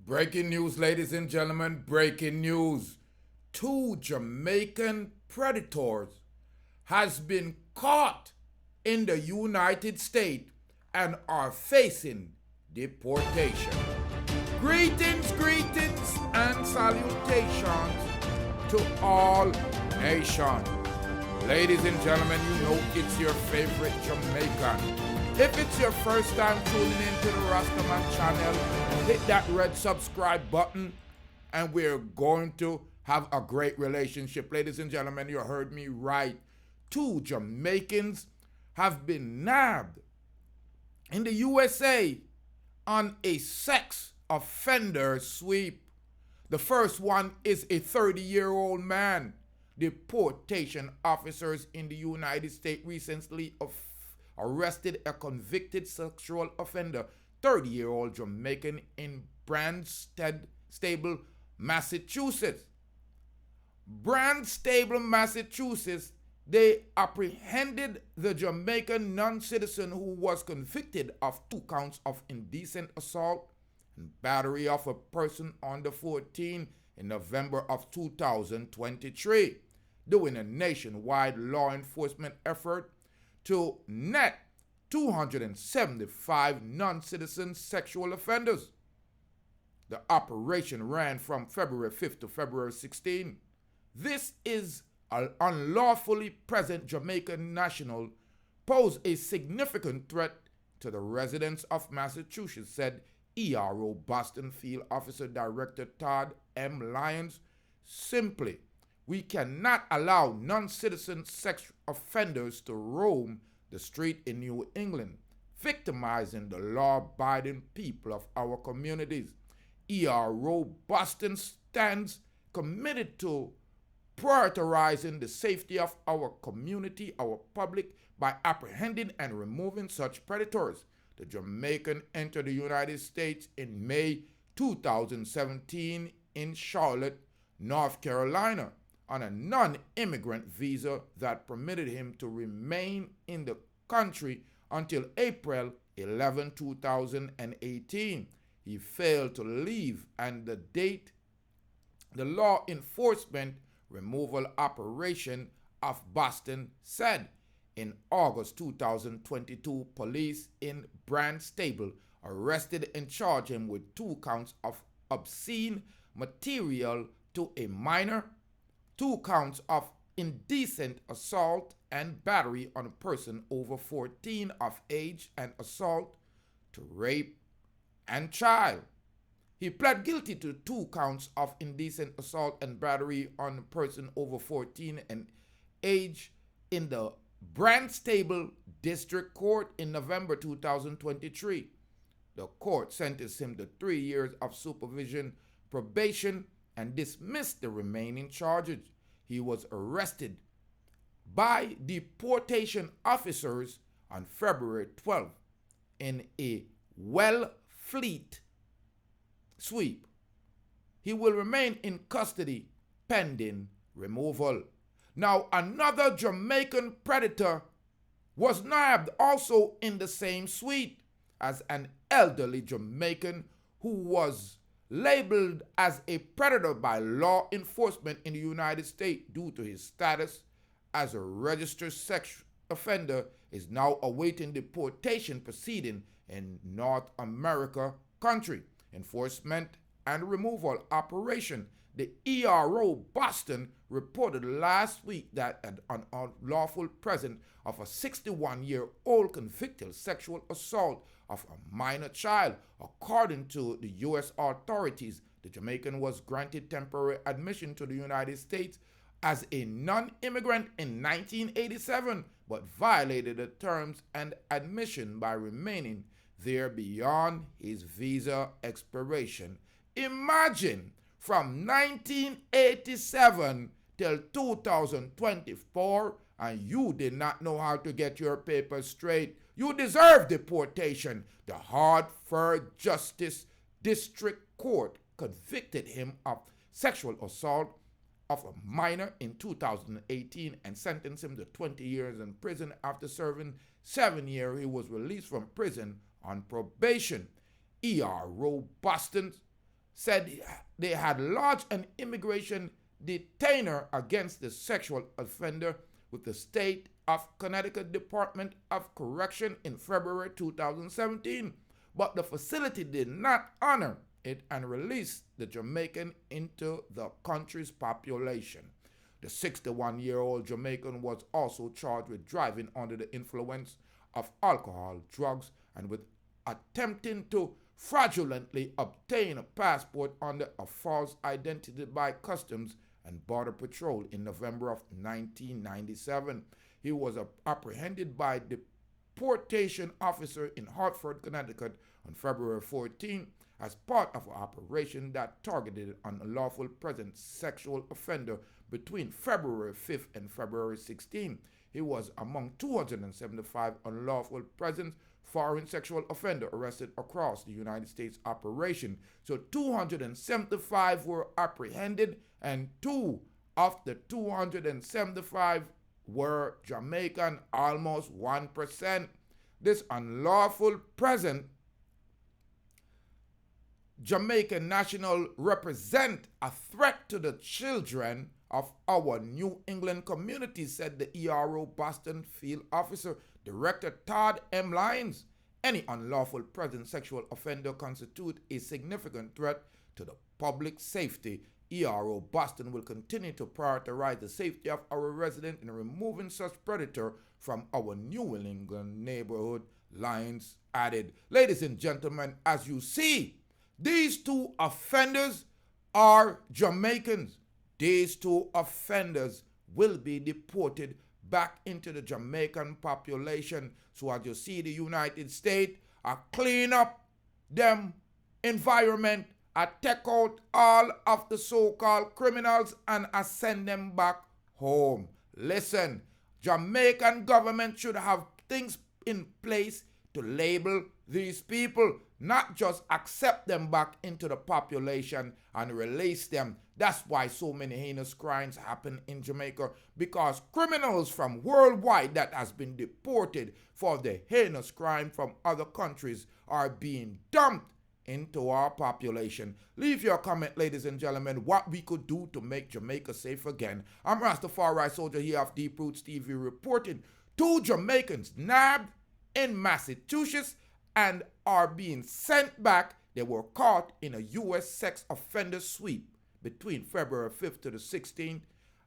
Breaking news, ladies and gentlemen, breaking news. Two Jamaican predators has been caught in the United States and are facing deportation. Greetings, greetings, and salutations to all nations. Ladies and gentlemen, you know it's your favorite Jamaican. If it's your first time tuning into the Rastafari channel, hit that red subscribe button and we're going to have a great relationship. Ladies and gentlemen, you heard me right. Two Jamaicans have been nabbed in the USA on a sex offender sweep. The first one is a 30-year-old man. Deportation officers in the United States recently arrested a convicted sexual offender, 30-year-old Jamaican in Barnstable, Massachusetts. Barnstable, Massachusetts, they apprehended the Jamaican non-citizen who was convicted of 2 counts of indecent assault and battery of a person under 14 in November of 2023, doing a nationwide law enforcement effort to net 275 non-citizen sexual offenders. The operation ran from February 5th to February 16th. This is an unlawfully present Jamaican national pose a significant threat to the residents of Massachusetts, said ERO Boston Field Officer Director Todd M. Lyons. Simply, we cannot allow non-citizen sex offenders to roam the street in New England, victimizing the law-abiding people of our communities. ERO Boston stands committed to prioritizing the safety of our community, our public, by apprehending and removing such predators. The Jamaican entered the United States in May 2017 in Charlotte, North Carolina, on a non-immigrant visa that permitted him to remain in the country until April 11, 2018. He failed to leave, and the law enforcement removal operation of Boston said. In August 2022, police in Barnstable arrested and charged him with 2 counts of obscene material to a minor, 2 counts of indecent assault and battery on a person over 14 of age, and assault to rape and child. He pled guilty to 2 counts of indecent assault and battery on a person over 14 and age in the Barnstable District Court in November 2023. The court sentenced him to 3 years of supervision, probation, and dismissed the remaining charges. He was arrested by deportation officers on February 12th in a Fleet sweep. He will remain in custody pending removal. Now, another Jamaican predator was nabbed also in the same sweep as an elderly Jamaican who was labeled as a predator by law enforcement in the United States due to his status as a registered sex offender is now awaiting deportation proceeding in North America country. Enforcement and removal operation. The ERO Boston reported last week that an unlawful presence of a 61-year-old convicted sexual assault of a minor child. According to the U.S. authorities, the Jamaican was granted temporary admission to the United States as a non-immigrant in 1987, but violated the terms and admission by remaining there beyond his visa expiration. Imagine, from 1987 till 2024, and you did not know how to get your papers straight. You deserve deportation. The Hartford Justice District Court convicted him of sexual assault of a minor in 2018 and sentenced him to 20 years in prison. After serving 7 years, he was released from prison on probation. ERO Boston said they had lodged an immigration detainer against the sexual offender with the state of Connecticut Department of Correction in February 2017, but the facility did not honor it and released the Jamaican into the country's population. The 61-year-old Jamaican was also charged with driving under the influence of alcohol, drugs, and with attempting to fraudulently obtain a passport under a false identity by Customs and Border Patrol in November of 1997. He was apprehended by deportation officer in Hartford, Connecticut on February 14 as part of an operation that targeted an unlawful present sexual offender between February 5th and February 16. He was among 275 unlawful present foreign sexual offender arrested across the United States operation. So 275 were apprehended, and 2 of the 275 were Jamaican, almost 1%. This unlawful present Jamaican national represent a threat to the children of our New England community, said the ERO Boston field officer, Director Todd M. Lyons. Any unlawful present sexual offender constitute a significant threat to the public safety. ERO Boston will continue to prioritize the safety of our residents in removing such predator from our New England neighborhood, Lyons added. Ladies and gentlemen, as you see, these 2 offenders are Jamaicans. These 2 offenders will be deported back into the Jamaican population. So as you see, the United States clean up them environment, take out all of the so-called criminals and send them back home. Listen, Jamaican government should have things in place to label these people, not just accept them back into the population and release them. That's why so many heinous crimes happen in Jamaica, because criminals from worldwide that has been deported for the heinous crime from other countries are being dumped into our population. Leave your comment, ladies and gentlemen, what we could do to make Jamaica safe again. I'm Rastafari Soldier here of Deep Roots TV reporting. 2 Jamaicans nabbed in Massachusetts and are being sent back. They were caught in a U.S. sex offender sweep between February 5th to the 16th,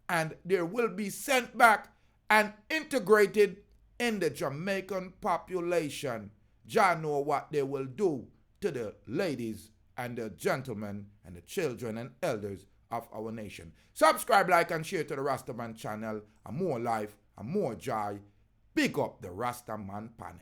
and they will be sent back and integrated in the Jamaican population. Jah know what they will do to the ladies and the gentlemen and the children and elders of our nation. Subscribe, like, and share to the Rastaman channel. And more life and more joy. Big up the Rastaman panel.